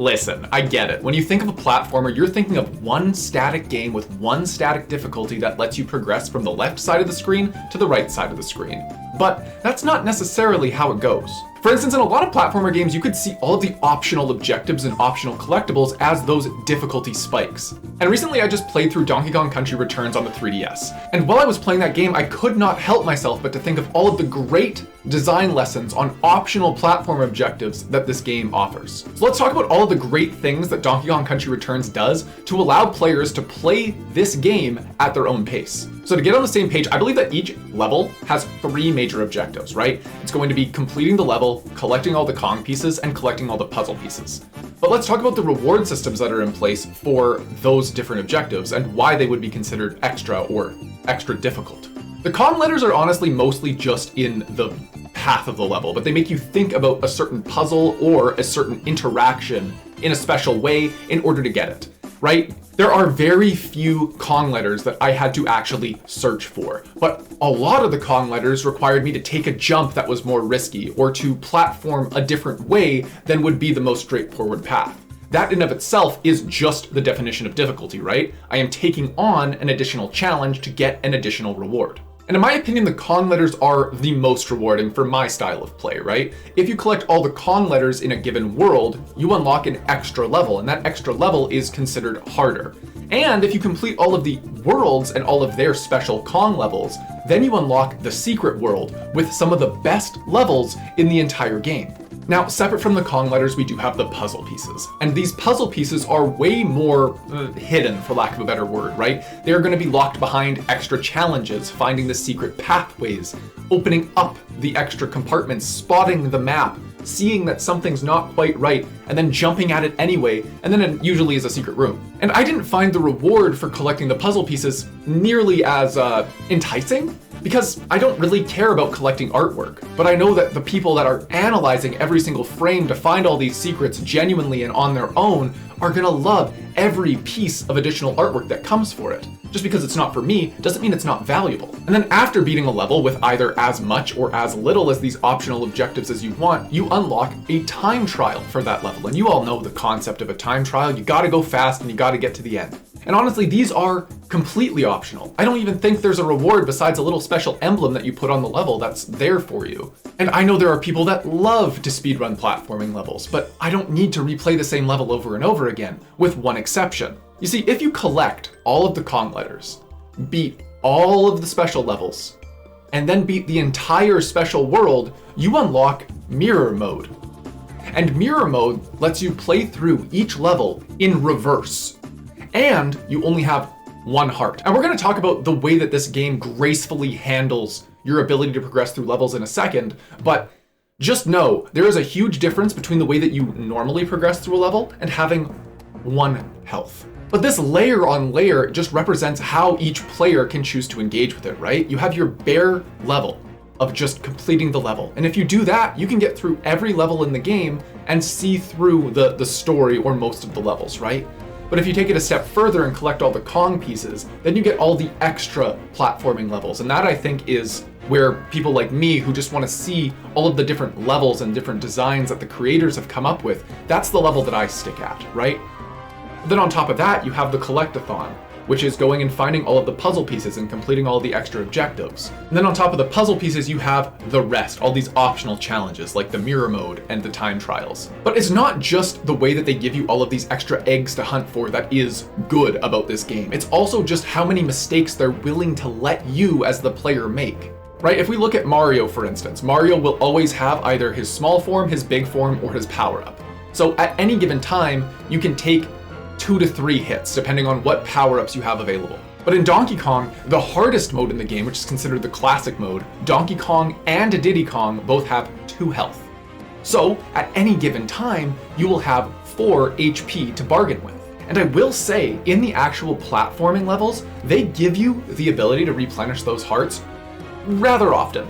Listen, I get it. When you think of a platformer, you're thinking of one static game with one static difficulty that lets you progress from the left side of the screen to the right side of the screen. But that's not necessarily how it goes. For instance, in a lot of platformer games, you could see all of the optional objectives and optional collectibles as those difficulty spikes. And recently I just played through Donkey Kong Country Returns on the 3DS. And while I was playing that game, I could not help myself but to think of all of the great design lessons on optional platform objectives that this game offers. So let's talk about all of the great things that Donkey Kong Country Returns does to allow players to play this game at their own pace. So to get on the same page, I believe that each level has 3 major objectives, right? It's going to be completing the level, collecting all the Kong pieces, and collecting all the puzzle pieces. But let's talk about the reward systems that are in place for those different objectives and why they would be considered extra or extra difficult. The Kong letters are honestly mostly just in the path of the level, but they make you think about a certain puzzle or a certain interaction in a special way in order to get it, right? There are very few Kong letters that I had to actually search for, but a lot of the Kong letters required me to take a jump that was more risky or to platform a different way than would be the most straightforward path. That in of itself is just the definition of difficulty, right? I am taking on an additional challenge to get an additional reward. And in my opinion, the Kong letters are the most rewarding for my style of play, right? If you collect all the Kong letters in a given world, you unlock an extra level, and that extra level is considered harder. And if you complete all of the worlds and all of their special Kong levels, then you unlock the secret world with some of the best levels in the entire game. Now, separate from the Kong letters, we do have the puzzle pieces. And these puzzle pieces are way more hidden, for lack of a better word, right? They're going to be locked behind extra challenges, finding the secret pathways, opening up the extra compartments, spotting the map, seeing that something's not quite right, and then jumping at it anyway, and then it usually is a secret room. And I didn't find the reward for collecting the puzzle pieces nearly as enticing, because I don't really care about collecting artwork, but I know that the people that are analyzing every single frame to find all these secrets genuinely and on their own are gonna love every piece of additional artwork that comes for it. Just because it's not for me doesn't mean it's not valuable. And then after beating a level with either as much or as little as these optional objectives as you want, you unlock a time trial for that level. And you all know the concept of a time trial. You gotta go fast and you gotta get to the end. And honestly, these are completely optional. I don't even think there's a reward besides a little special emblem that you put on the level that's there for you. And I know there are people that love to speedrun platforming levels, but I don't need to replay the same level over and over again, with one exception. You see, if you collect all of the Kong letters, beat all of the special levels, and then beat the entire special world, you unlock Mirror Mode. And Mirror Mode lets you play through each level in reverse. And you only have one heart. And we're going to talk about the way that this game gracefully handles your ability to progress through levels in a second, but just know there is a huge difference between the way that you normally progress through a level and having one health. But this layer on layer just represents how each player can choose to engage with it, right? You have your bare level of just completing the level. And if you do that, you can get through every level in the game and see through the story or most of the levels, right? But if you take it a step further and collect all the Kong pieces, then you get all the extra platforming levels. And that, I think, is where people like me who just want to see all of the different levels and different designs that the creators have come up with, that's the level that I stick at, right? Then on top of that, you have the collectathon, which is going and finding all of the puzzle pieces and completing all the extra objectives. And then on top of the puzzle pieces, you have the rest, all these optional challenges like the mirror mode and the time trials. But it's not just the way that they give you all of these extra eggs to hunt for that is good about this game. It's also just how many mistakes they're willing to let you as the player make. Right? If we look at Mario, for instance, Mario will always have either his small form, his big form, or his power-up. So at any given time, you can take 2 to 3 hits, depending on what power-ups you have available. But in Donkey Kong, the hardest mode in the game, which is considered the classic mode, Donkey Kong and Diddy Kong both have 2 health. So at any given time, you will have 4 HP to bargain with. And I will say, in the actual platforming levels, they give you the ability to replenish those hearts rather often.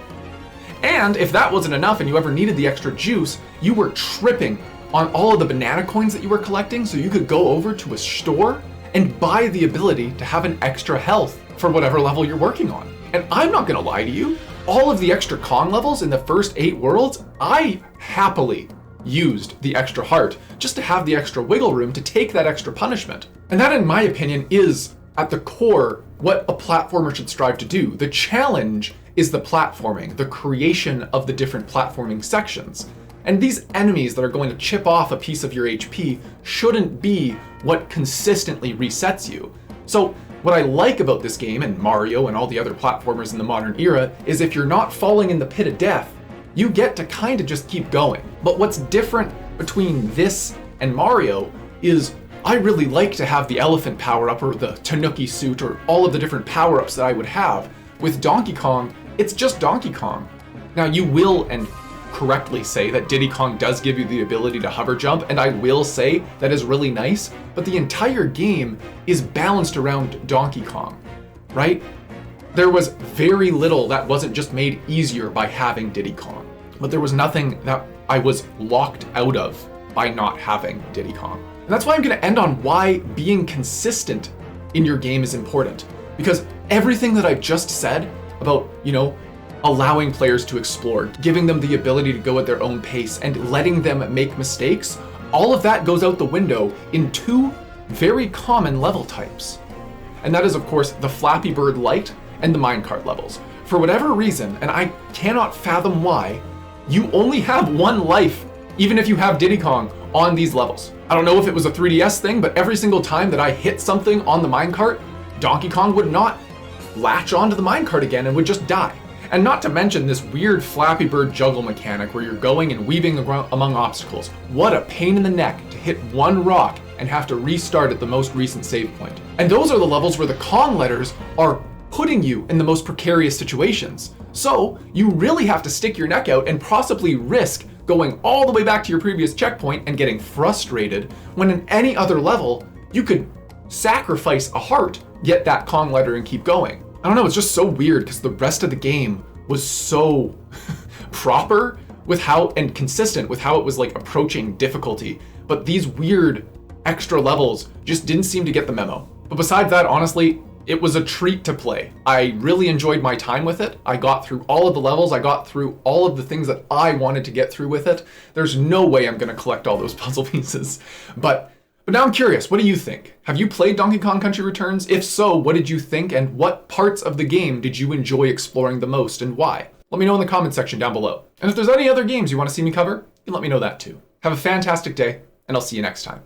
And if that wasn't enough and you ever needed the extra juice, you were tripping on all of the banana coins that you were collecting, so you could go over to a store and buy the ability to have an extra health for whatever level you're working on. And I'm not gonna lie to you, all of the extra Kong levels in the first 8 worlds, I happily used the extra heart just to have the extra wiggle room to take that extra punishment. And that, in my opinion, is at the core what a platformer should strive to do. The challenge is the platforming, the creation of the different platforming sections. And these enemies that are going to chip off a piece of your HP shouldn't be what consistently resets you. So what I like about this game, and Mario and all the other platformers in the modern era, is if you're not falling in the pit of death, you get to kind of just keep going. But what's different between this and Mario is I really like to have the elephant power-up or the Tanuki suit or all of the different power-ups that I would have. With Donkey Kong, it's just Donkey Kong. Now you will, and correctly say, that Diddy Kong does give you the ability to hover jump, and I will say that is really nice, but the entire game is balanced around Donkey Kong, right? There was very little that wasn't just made easier by having Diddy Kong, but there was nothing that I was locked out of by not having Diddy Kong. And that's why I'm gonna end on why being consistent in your game is important. Because everything that I've just said about, allowing players to explore, giving them the ability to go at their own pace, and letting them make mistakes, all of that goes out the window in two very common level types. And that is, of course, the Flappy Bird Light and the Minecart levels. For whatever reason, and I cannot fathom why, you only have one life, even if you have Diddy Kong, on these levels. I don't know if it was a 3DS thing, but every single time that I hit something on the minecart, Donkey Kong would not latch onto the minecart again and would just die. And not to mention this weird Flappy Bird juggle mechanic where you're going and weaving among obstacles. What a pain in the neck to hit one rock and have to restart at the most recent save point. And those are the levels where the Kong letters are putting you in the most precarious situations. So you really have to stick your neck out and possibly risk going all the way back to your previous checkpoint and getting frustrated when in any other level you could sacrifice a heart, get that Kong letter and keep going. I don't know, it's just so weird because the rest of the game was so proper with how, and consistent with how it was like approaching difficulty. But these weird extra levels just didn't seem to get the memo. But besides that, honestly, it was a treat to play. I really enjoyed my time with it. I got through all of the levels. I got through all of the things that I wanted to get through with it. There's no way I'm gonna collect all those puzzle pieces. But now I'm curious, what do you think? Have you played Donkey Kong Country Returns? If so, what did you think, and what parts of the game did you enjoy exploring the most and why? Let me know in the comment section down below. And if there's any other games you want to see me cover, you can let me know that too. Have a fantastic day, and I'll see you next time.